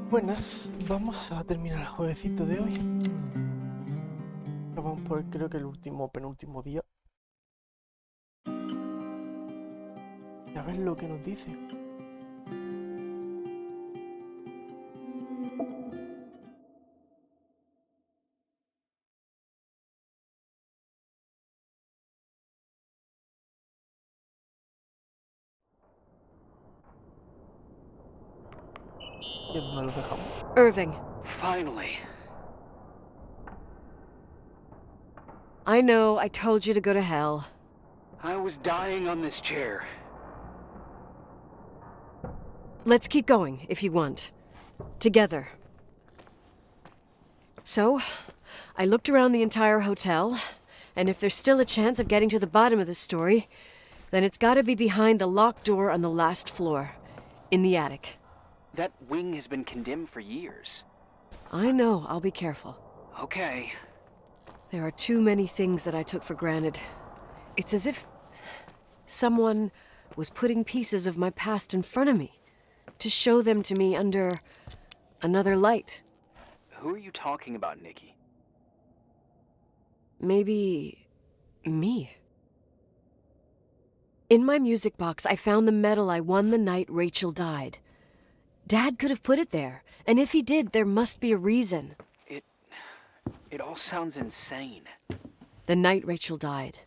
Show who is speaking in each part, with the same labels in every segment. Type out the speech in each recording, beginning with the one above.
Speaker 1: Buenas, vamos a terminar el jueguecito de hoy. Ya vamos por creo que el último, penúltimo día. Y a ver lo que nos dice. ¿Y a dónde lo dejamos?
Speaker 2: Irving.
Speaker 3: Finally.
Speaker 2: I know, I told you to go to hell.
Speaker 3: I was dying on this chair.
Speaker 2: Let's keep going, if you want. Together. So, I looked around the entire hotel, and if there's still a chance of getting to the bottom of the story, then it's gotta be behind the locked door on the last floor, in the attic.
Speaker 3: That wing has been condemned for years.
Speaker 2: I know, I'll be careful.
Speaker 3: Okay.
Speaker 2: There are too many things that I took for granted. It's as if someone was putting pieces of my past in front of me, to show them to me under another light.
Speaker 3: Who are you talking about, Nikki?
Speaker 2: Maybe me. In my music box, I found the medal I won the night Rachel died. Dad could have put it there, and if he did, there must be a reason.
Speaker 3: It all sounds insane.
Speaker 2: The night Rachel died.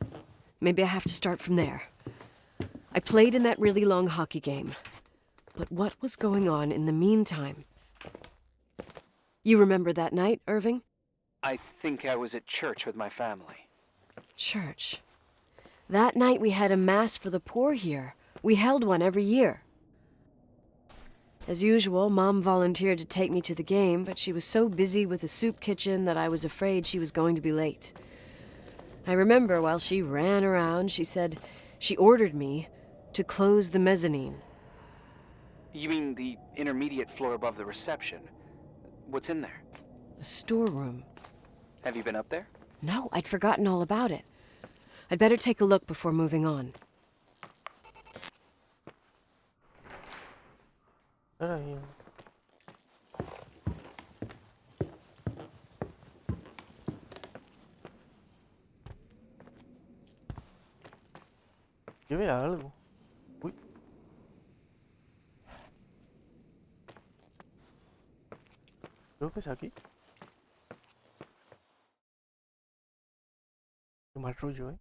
Speaker 2: Maybe I have to start from there. I played in that really long hockey game. But what was going on in the meantime? You remember that night, Irving?
Speaker 3: I think I was at church with my family.
Speaker 2: Church. That night we had a mass for the poor here. We held one every year. As usual, Mom volunteered to take me to the game, but she was so busy with the soup kitchen that I was afraid she was going to be late. I remember while she ran around, she said she ordered me to close the mezzanine.
Speaker 3: You mean the intermediate floor above the reception? What's in there?
Speaker 2: A storeroom.
Speaker 3: Have you been up there?
Speaker 2: No, I'd forgotten all about it. I'd better take a look before moving on.
Speaker 1: Ahora bien. Yo veo algo. Uy. Creo que es aquí. Qué mal rollo, ¿eh?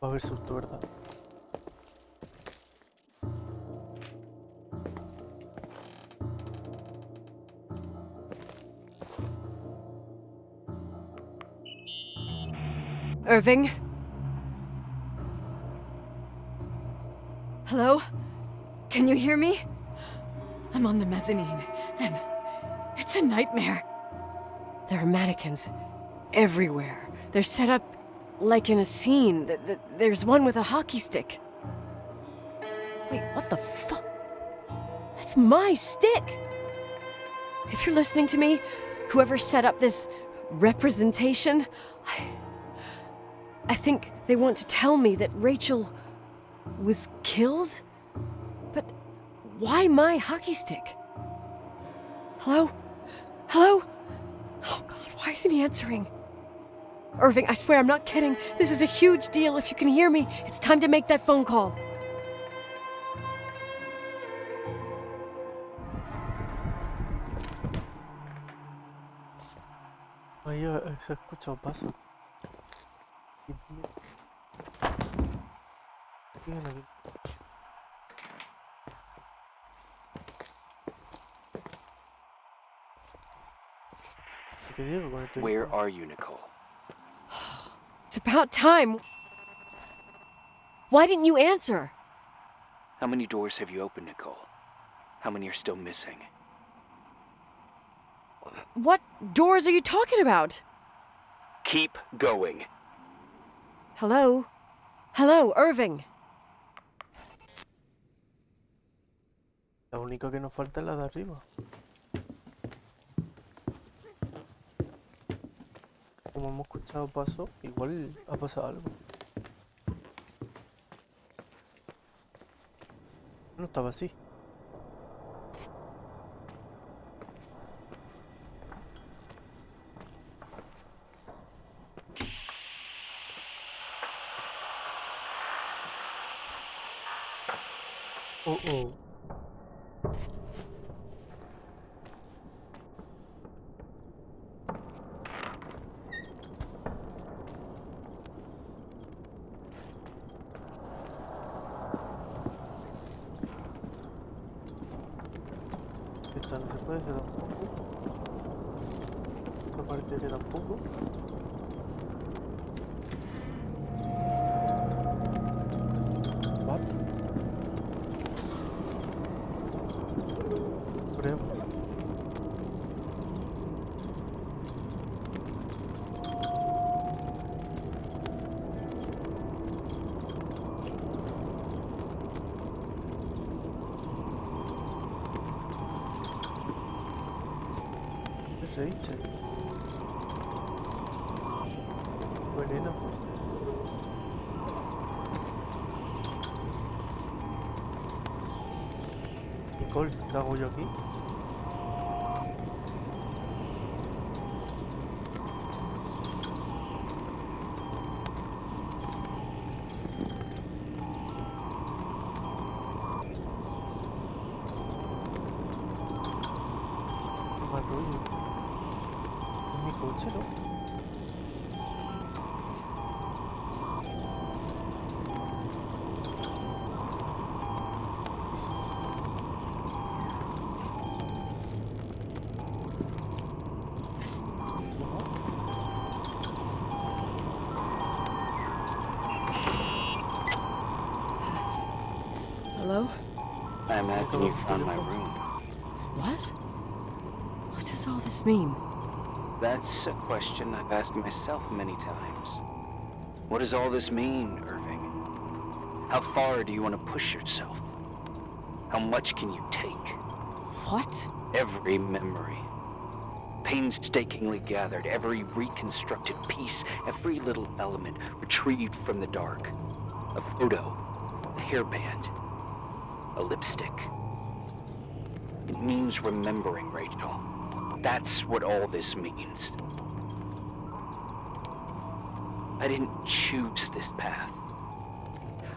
Speaker 1: Va a haber susto, ¿verdad?
Speaker 2: Irving? Hello? Can you hear me? I'm on the mezzanine, and it's a nightmare. There are mannequins everywhere. They're set up like in a scene. There's one with a hockey stick. Wait, what the fuck? That's my stick! If you're listening to me, whoever set up this representation, I think they want to tell me that Rachel was killed? But why my hockey stick? Hello? Hello? Oh God, why isn't he answering? Irving, I swear I'm not kidding. This is a huge deal. If you can hear me, it's time to make that phone call.
Speaker 1: Ahí se escucha paso. Vienen aquí. ¿Qué digo con este?
Speaker 3: Where are you, Nicole?
Speaker 2: It's about time. Why didn't you answer?
Speaker 3: How many doors have you opened, Nicole? How many are still missing?
Speaker 2: What doors are you talking about?
Speaker 3: Keep going.
Speaker 2: Hello? Hello, Irving.
Speaker 1: La única que nos falta es la de arriba. como hemos escuchado pasos, igual ha pasado algo. No estaba así. Oh, oh. Esta no se puede, que tampoco. Me parece que tampoco. What? Pruebas. Rachel. Veneno, pues. Nicole, ¿qué hago yo aquí? Qué mal rollo. Es mi coche, ¿no? Eso.
Speaker 2: Hello?
Speaker 3: I imagine you found my room.
Speaker 2: What? What does all this mean?
Speaker 3: That's a question I've asked myself many times. What does all this mean, Irving? How far do you want to push yourself? How much can you take?
Speaker 2: What?
Speaker 3: Every memory. Painstakingly gathered, every reconstructed piece, every little element retrieved from the dark. A photo, a hairband, a lipstick. It means remembering, Rachel. That's what all this means. I didn't choose this path.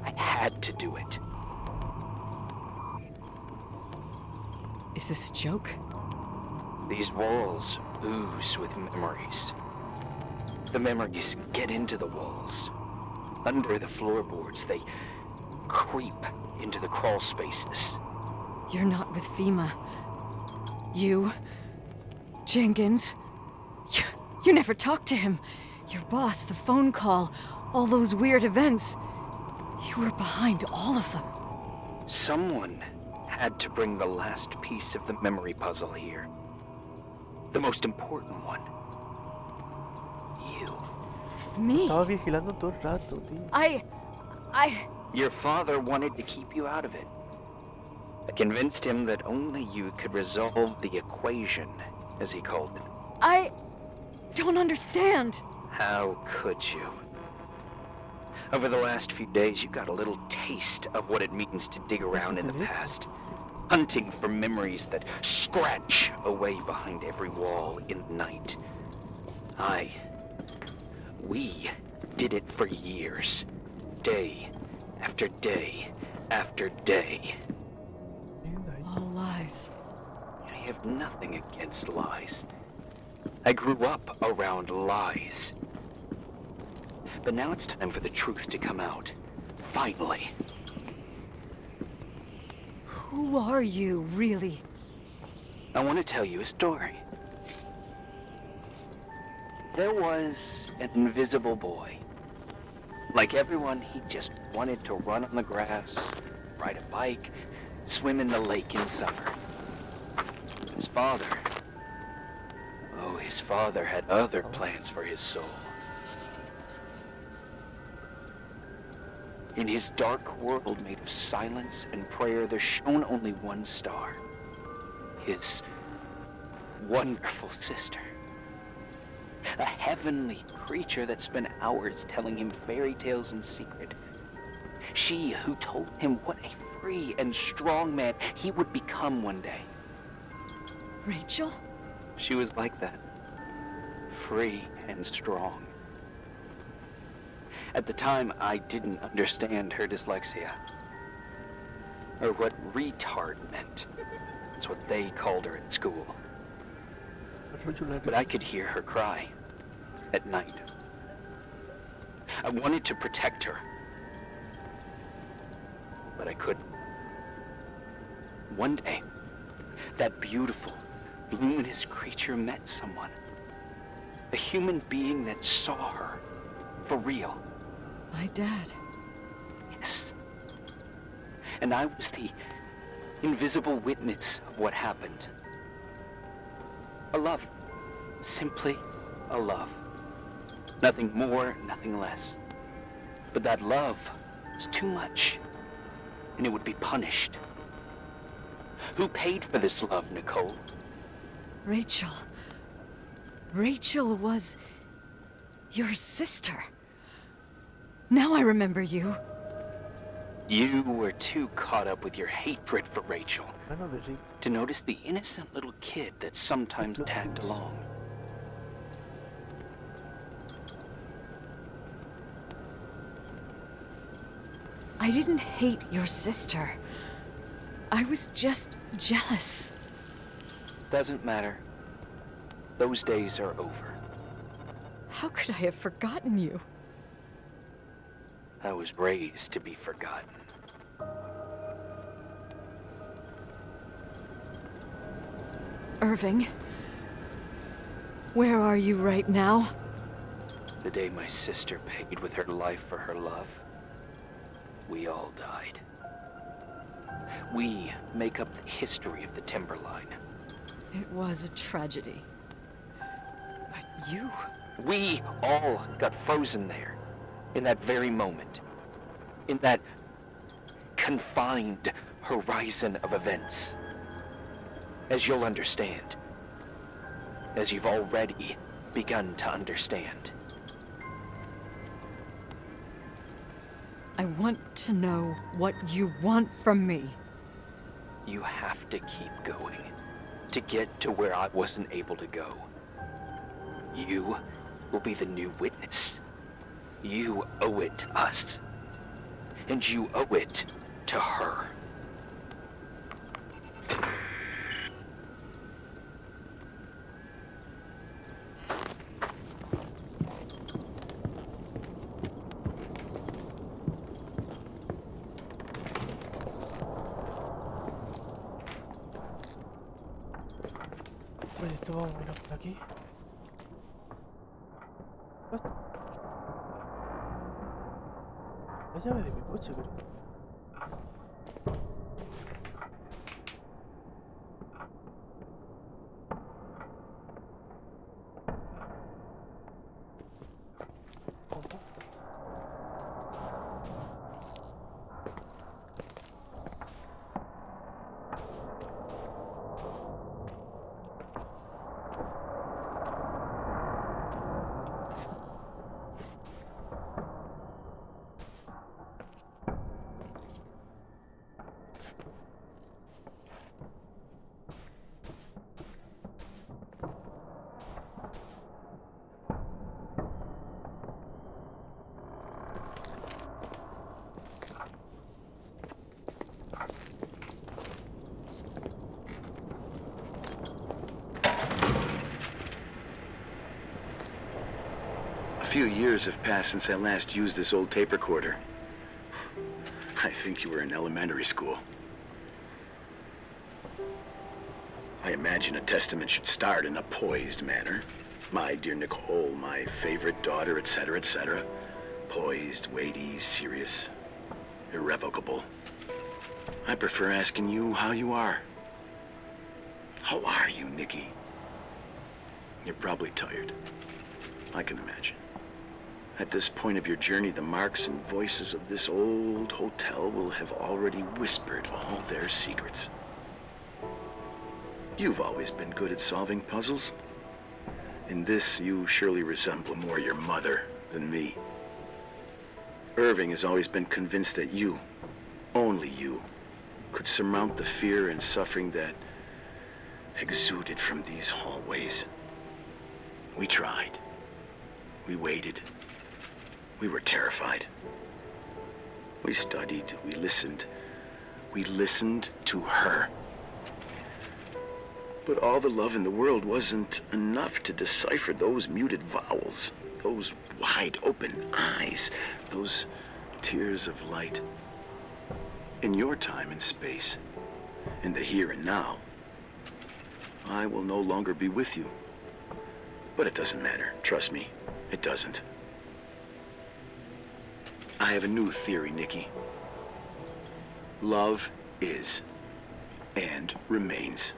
Speaker 3: I had to do it.
Speaker 2: Is this a joke?
Speaker 3: These walls ooze with memories. The memories get into the walls. Under the floorboards, they creep into the crawl spaces.
Speaker 2: You're not with FEMA. You... Jenkins... You never talked to him. Your boss, the phone call, all those weird events. You were behind all of them.
Speaker 3: Someone had to bring the last piece of the memory puzzle here. The most important one. You.
Speaker 2: Me?
Speaker 1: Estaba vigilando todo el rato, tío.
Speaker 3: Your father wanted to keep you out of it. I convinced him that only you could resolve the equation, as he called it.
Speaker 2: I don't understand.
Speaker 3: How could you? Over the last few days, you got a little taste of what it means to dig around in the past. Hunting for memories that scratch away behind every wall in the night. We did it for years. Day after day after day.
Speaker 2: All lies.
Speaker 3: I have nothing against lies. I grew up around lies. But now it's time for the truth to come out. Finally.
Speaker 2: Who are you, really?
Speaker 3: I want to tell you a story. There was an invisible boy. Like everyone, he just wanted to run on the grass, ride a bike, swim in the lake in summer. His father had other plans for his soul. In his dark world made of silence and prayer, there shone only one star. His wonderful sister. A heavenly creature that spent hours telling him fairy tales in secret. She who told him what a free and strong man he would become one day.
Speaker 2: Rachel?
Speaker 3: She was like that. Free and strong. At the time, I didn't understand her dyslexia. Or what retard meant. That's what they called her at school. But I could hear her cry at night. I wanted to protect her, but I couldn't. One day, that beautiful, luminous creature met someone. A human being that saw her for real.
Speaker 2: My dad.
Speaker 3: Yes. And I was the invisible witness of what happened. A love. Simply a love. Nothing more, nothing less. But that love was too much, and it would be punished. Who paid for this love, Nicole?
Speaker 2: Rachel. Rachel was your sister. Now I remember you.
Speaker 3: You were too caught up with your hatred for Rachel
Speaker 1: Mano de Rick.
Speaker 3: to notice the innocent little kid that sometimes tagged along.
Speaker 2: I didn't hate your sister. I was just jealous.
Speaker 3: Doesn't matter. Those days are over.
Speaker 2: How could I have forgotten you?
Speaker 3: I was raised to be forgotten.
Speaker 2: Irving, where are you right now?
Speaker 3: The day my sister paid with her life for her love, we all died. We make up the history of the Timberline.
Speaker 2: It was a tragedy. But you...
Speaker 3: We all got frozen there, in that very moment. In that confined horizon of events. As you'll understand. As you've already begun to understand.
Speaker 2: I want to know what you want from me.
Speaker 3: You have to keep going to get to where I wasn't able to go. You will be the new witness. You owe it to us. And you owe it to her.
Speaker 1: Oye, esto vamos a mirar por aquí. What? La llave de mi coche, creo.
Speaker 4: A few years have passed since I last used this old tape recorder. I think you were in elementary school. I imagine a testament should start in a poised manner. My dear Nicole, my favorite daughter, etc., etc. Poised, weighty, serious, irrevocable. I prefer asking you how you are. How are you, Nikki? You're probably tired. I can imagine. At this point of your journey, the marks and voices of this old hotel will have already whispered all their secrets. You've always been good at solving puzzles. In this, you surely resemble more your mother than me. Irving has always been convinced that you, only you, could surmount the fear and suffering that exuded from these hallways. We tried. We waited. We were terrified. We studied. We listened. We listened to her. But all the love in the world wasn't enough to decipher those muted vowels, those wide open eyes, those tears of light. In your time and space, in the here and now, I will no longer be with you. But it doesn't matter. Trust me, it doesn't. I have a new theory, Nikki. Love is and remains.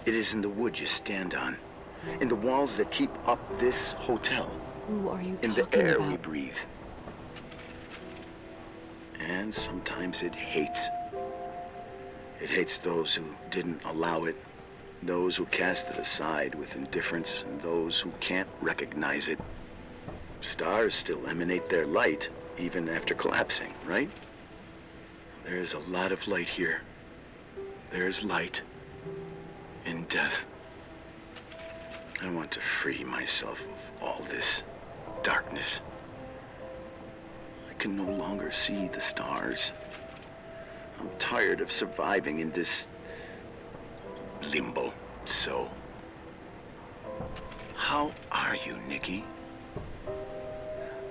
Speaker 4: It is in the wood you stand on, in the walls that keep up this hotel,
Speaker 2: Who are you
Speaker 4: in
Speaker 2: talking
Speaker 4: the air
Speaker 2: about?
Speaker 4: we breathe. And sometimes it hates. It hates those who didn't allow it, those who cast it aside with indifference, and those who can't recognize it. Stars still emanate their light, even after collapsing, right? There's a lot of light here. There's light in death. I want to free myself of all this darkness. I can no longer see the stars. I'm tired of surviving in this limbo. So, how are you, Nikki?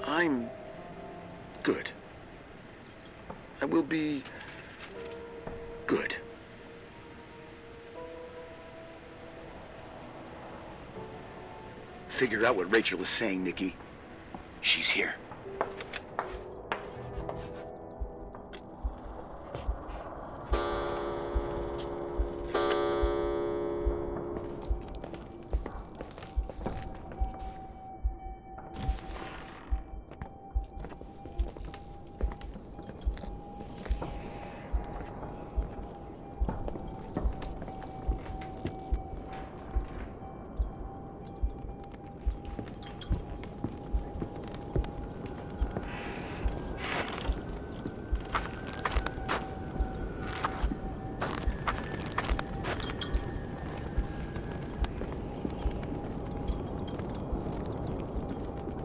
Speaker 4: I'm good. I will be good. Figure out what Rachel is saying, Nikki. She's here.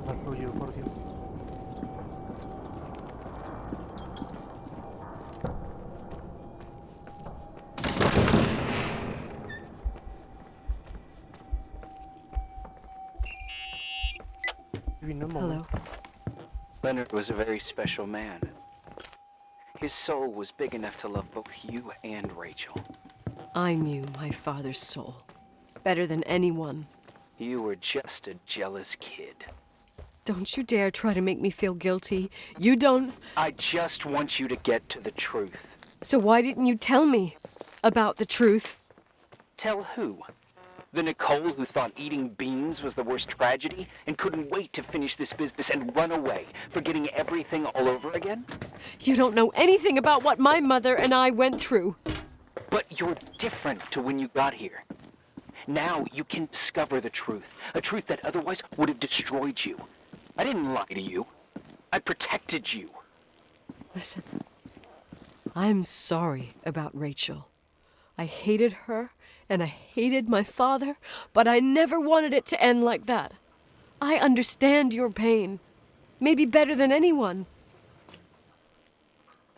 Speaker 1: Más rollo, por Dios.
Speaker 2: Hello.
Speaker 3: Leonard was a very special man. His soul was big enough to love both you and Rachel.
Speaker 2: I knew my father's soul better than anyone.
Speaker 3: You were just a jealous kid.
Speaker 2: Don't you dare try to make me feel guilty. You don't...
Speaker 3: I just want you to get to the truth.
Speaker 2: So why didn't you tell me about the truth?
Speaker 3: Tell who? The Nicole who thought eating beans was the worst tragedy and couldn't wait to finish this business and run away, forgetting everything all over again?
Speaker 2: You don't know anything about what my mother and I went through.
Speaker 3: But you're different to when you got here. Now you can discover the truth, a truth that otherwise would have destroyed you. I didn't lie to you. I protected you.
Speaker 2: Listen, I'm sorry about Rachel. I hated her, and I hated my father, but I never wanted it to end like that. I understand your pain, maybe better than anyone.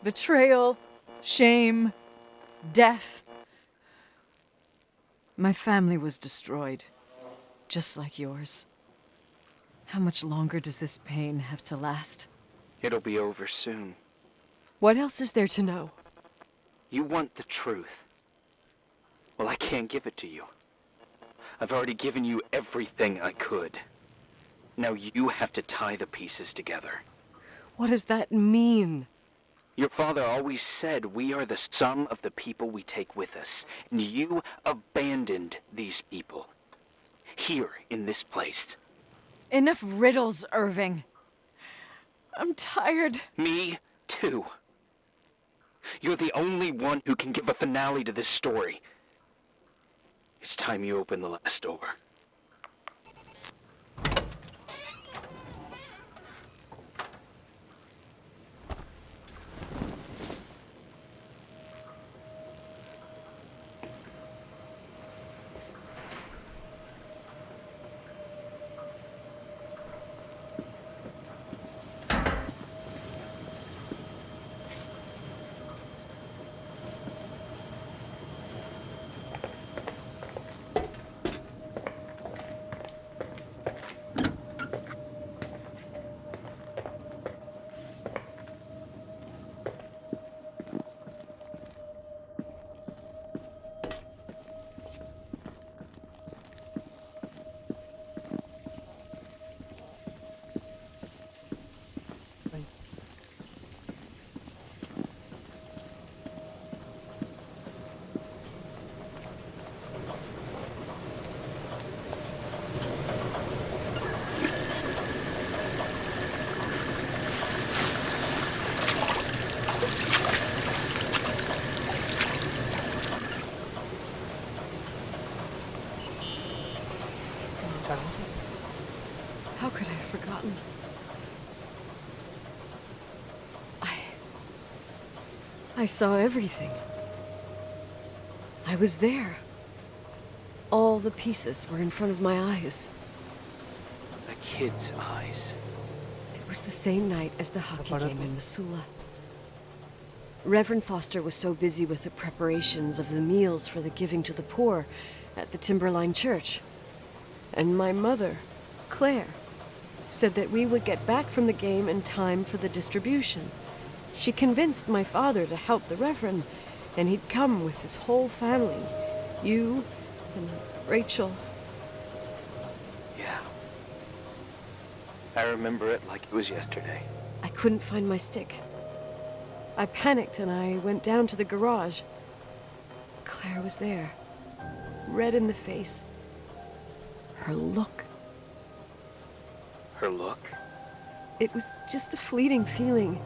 Speaker 2: Betrayal, shame, death. My family was destroyed, just like yours. How much longer does this pain have to last?
Speaker 3: It'll be over soon.
Speaker 2: What else is there to know?
Speaker 3: You want the truth. Well, I can't give it to you. I've already given you everything I could. Now you have to tie the pieces together.
Speaker 2: What does that mean?
Speaker 3: Your father always said we are the sum of the people we take with us, and you abandoned these people. Here, in this place.
Speaker 2: Enough riddles, Irving. I'm tired.
Speaker 3: Me, too. You're the only one who can give a finale to this story. It's time you open the last door.
Speaker 1: Quizás.
Speaker 2: How could I have forgotten? I saw everything. I was there. All the pieces were in front of my eyes.
Speaker 3: A kid's eyes.
Speaker 2: It was the same night as the hockey game in Missoula. Reverend Foster was so busy with the preparations of the meals for the giving to the poor at the Timberline Church. And my mother, Claire, said that we would get back from the game in time for the distribution. She convinced my father to help the Reverend, and he'd come with his whole family. You and Rachel.
Speaker 3: Yeah. I remember it like it was yesterday.
Speaker 2: I couldn't find my stick. I panicked and I went down to the garage. Claire was there, red in the face. Her look.
Speaker 3: Her look?
Speaker 2: It was just a fleeting feeling.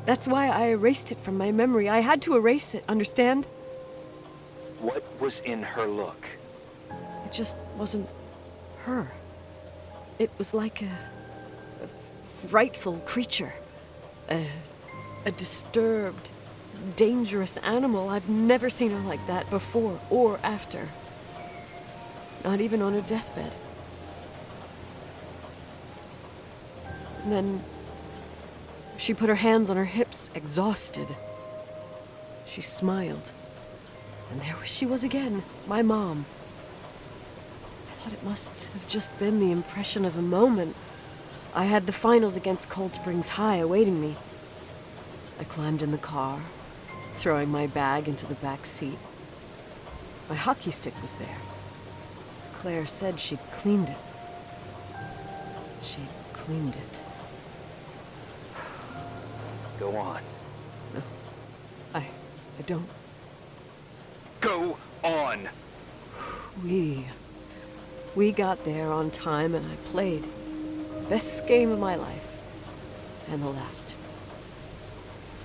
Speaker 2: That's why I erased it from my memory. I had to erase it, understand?
Speaker 3: What was in her look?
Speaker 2: It just wasn't her. It was like a frightful creature. A disturbed, dangerous animal. I've never seen her like that before or after. Not even on her deathbed. And then she put her hands on her hips, exhausted. She smiled. And there she was again, my mom. I thought it must have just been the impression of a moment. I had the finals against Cold Springs High awaiting me. I climbed in the car, throwing my bag into the back seat. My hockey stick was there. Claire said she'd cleaned it. She'd cleaned it.
Speaker 3: Go on.
Speaker 2: No, I don't.
Speaker 3: Go on!
Speaker 2: We got there on time and I played. Best game of my life. And the last.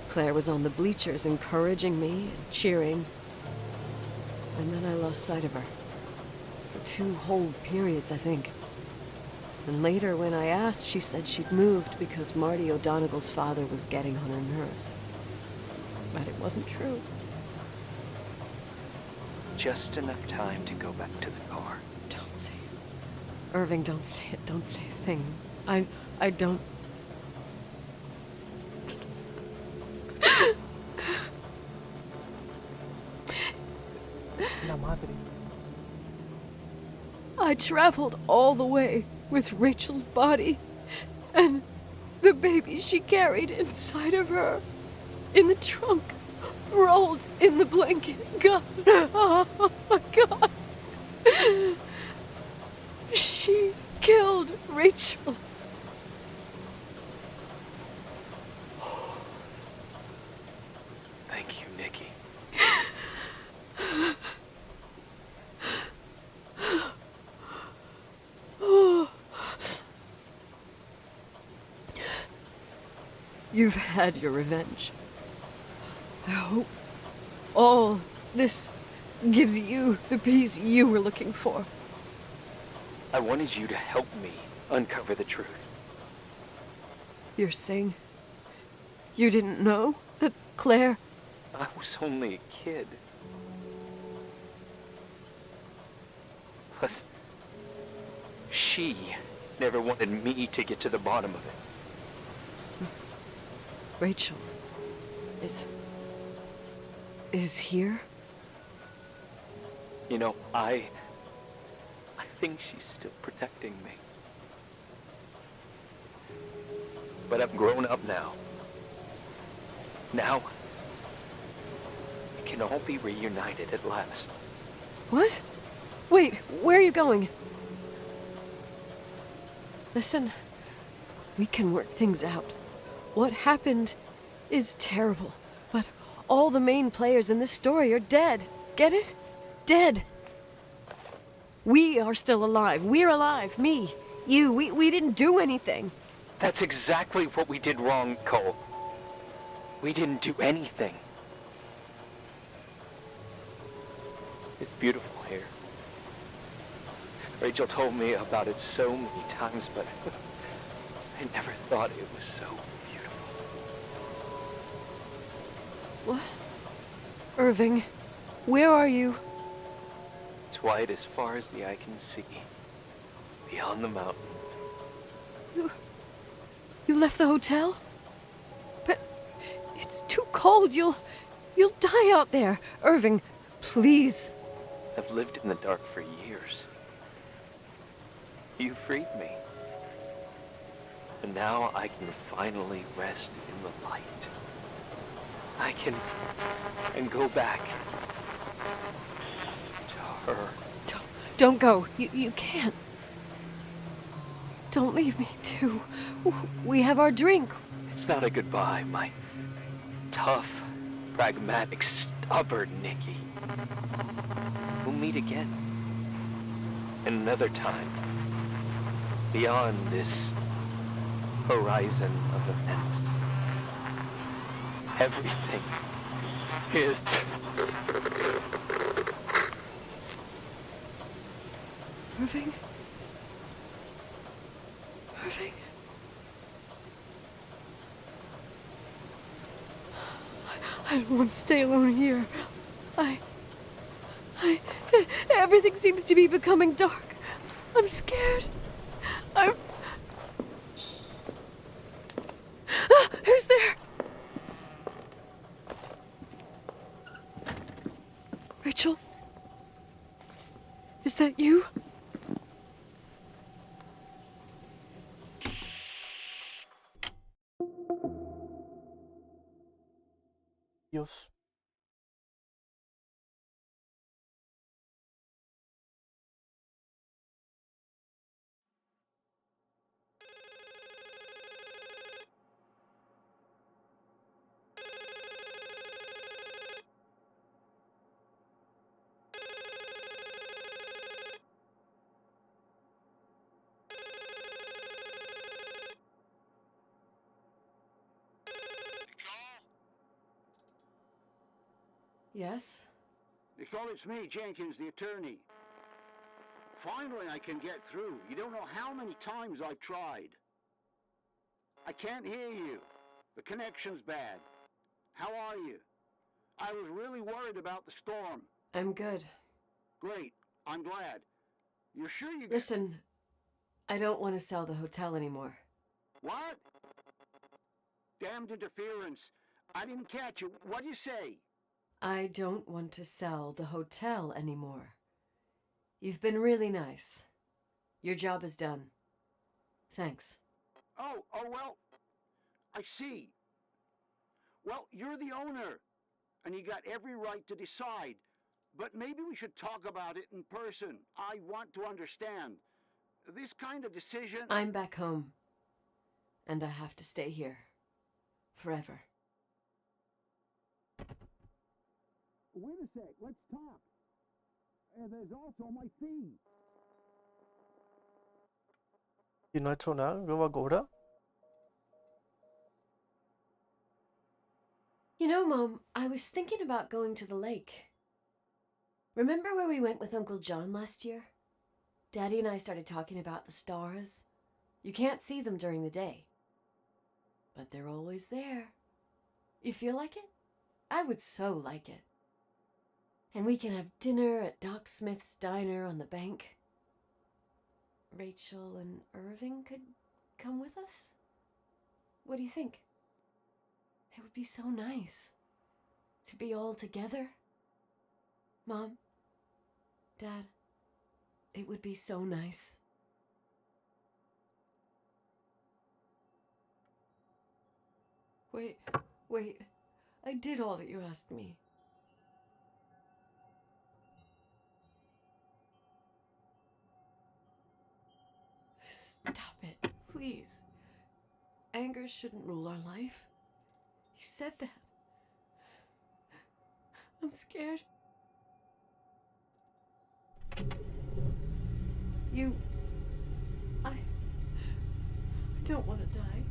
Speaker 2: Claire was on the bleachers encouraging me and cheering. And then I lost sight of her. For 2 whole periods, I think. And later, when I asked, she said she'd moved because Marty O'Donegal's father was getting on her nerves. But it wasn't true.
Speaker 3: Just enough time to go back to the car.
Speaker 2: Don't say it. Irving, don't say it. Don't say a thing. I don't...
Speaker 1: La madre.
Speaker 2: I traveled all the way with Rachel's body and the baby she carried inside of her in the trunk, rolled in the blanket. God, oh my God. She killed Rachel.
Speaker 3: Thank you, Nikki.
Speaker 2: You've had your revenge. I hope all this gives you the peace you were looking for.
Speaker 3: I wanted you to help me uncover the truth.
Speaker 2: You're saying you didn't know that Claire...
Speaker 3: I was only a kid. Plus, she never wanted me to get to the bottom of it.
Speaker 2: Rachel is here?
Speaker 3: You know, I think she's still protecting me. But I'm grown up now. Now, we can all be reunited at last.
Speaker 2: What? Wait, where are you going? Listen, we can work things out. What happened is terrible, but all the main players in this story are dead. Get it? Dead. We are still alive. We're alive. Me, you, we didn't do anything.
Speaker 3: That's exactly what we did wrong, Cole. We didn't do anything. It's beautiful here. Rachel told me about it so many times, but I never thought it was so beautiful.
Speaker 2: What? Irving, where are you?
Speaker 3: It's white as far as the eye can see, beyond the mountains.
Speaker 2: You left the hotel? But it's too cold. You'll die out there. Irving, please.
Speaker 3: I've lived in the dark for years. You freed me. And now I can finally rest in the light. I can go back to her.
Speaker 2: Don't go. You can't. Don't leave me, too. We have our drink.
Speaker 3: It's not a goodbye, my tough, pragmatic, stubborn Nikki. We'll meet again. Another time. Beyond this horizon of events. Everything is...
Speaker 2: Irving? Irving? I don't want to stay alone here. Everything seems to be becoming dark. I'm scared. Who's there? Rachel? Is that you?
Speaker 1: Dios.
Speaker 2: Yes?
Speaker 5: Nicole, it's me, Jenkins, the attorney. Finally, I can get through. You don't know how many times I've tried. I can't hear you. The connection's bad. How are you? I was really worried about the storm.
Speaker 2: I'm good.
Speaker 5: Great. I'm glad. You're sure you...
Speaker 2: Listen, I don't want to sell the hotel anymore.
Speaker 5: What? Damned interference. I didn't catch you. What'd you say?
Speaker 2: I don't want to sell the hotel anymore. You've been really nice. Your job is done. Thanks.
Speaker 5: Oh, well, I see. Well, you're the owner, and you got every right to decide. But maybe we should talk about it in person. I want to understand. This kind of decision...
Speaker 2: I'm back home, and I have to stay here. Forever.
Speaker 5: Wait a sec, let's talk. There's also my fee.
Speaker 1: Y no ha hecho nada, ¿qué va a cobrar?
Speaker 2: You know, Mom, I was thinking about going to the lake. Remember where we went with Uncle John last year? Daddy and I started talking about the stars. You can't see them during the day, but they're always there. You feel like it? I would so like it. And we can have dinner at Doc Smith's diner on the bank. Rachel and Irving could come with us? What do you think? It would be so nice to be all together. Mom, Dad, it would be so nice. Wait, I did all that you asked me. Stop it, please. Anger shouldn't rule our life. You said that. I'm scared. I don't want to die.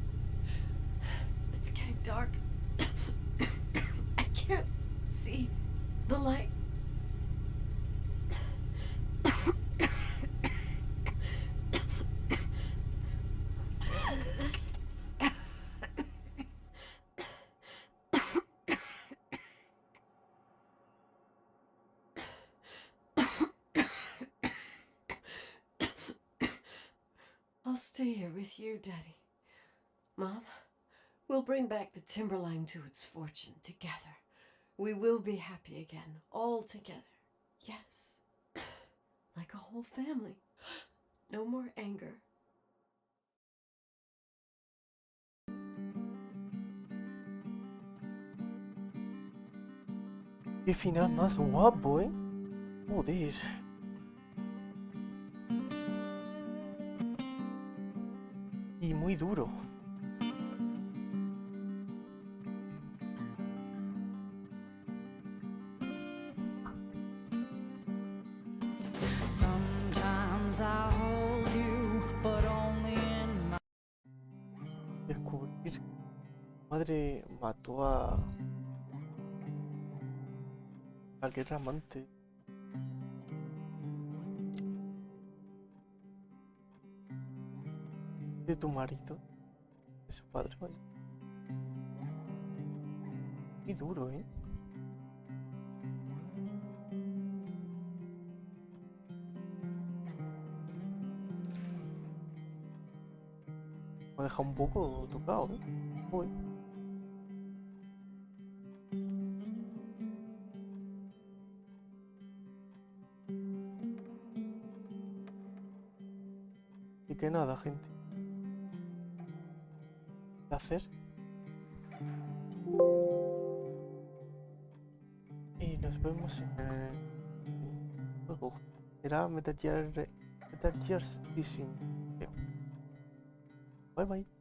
Speaker 2: It's getting dark. I can't see the light. stay here with you, Daddy. Mom, we'll bring back the timberline to its fortune together. We will be happy again, all together. Yes. Like a whole family. No more anger.
Speaker 1: Qué final más guapo, Joder. Y muy duro. Descubrir que su madre mató a la que era amante de tu marido, de su padre, vaya. Muy duro, Me ha dejado un poco tocado, Joder. Y que nada, gente. Placer. Y nos vemos en el juego. Será Metal Gear Rising. Bye bye.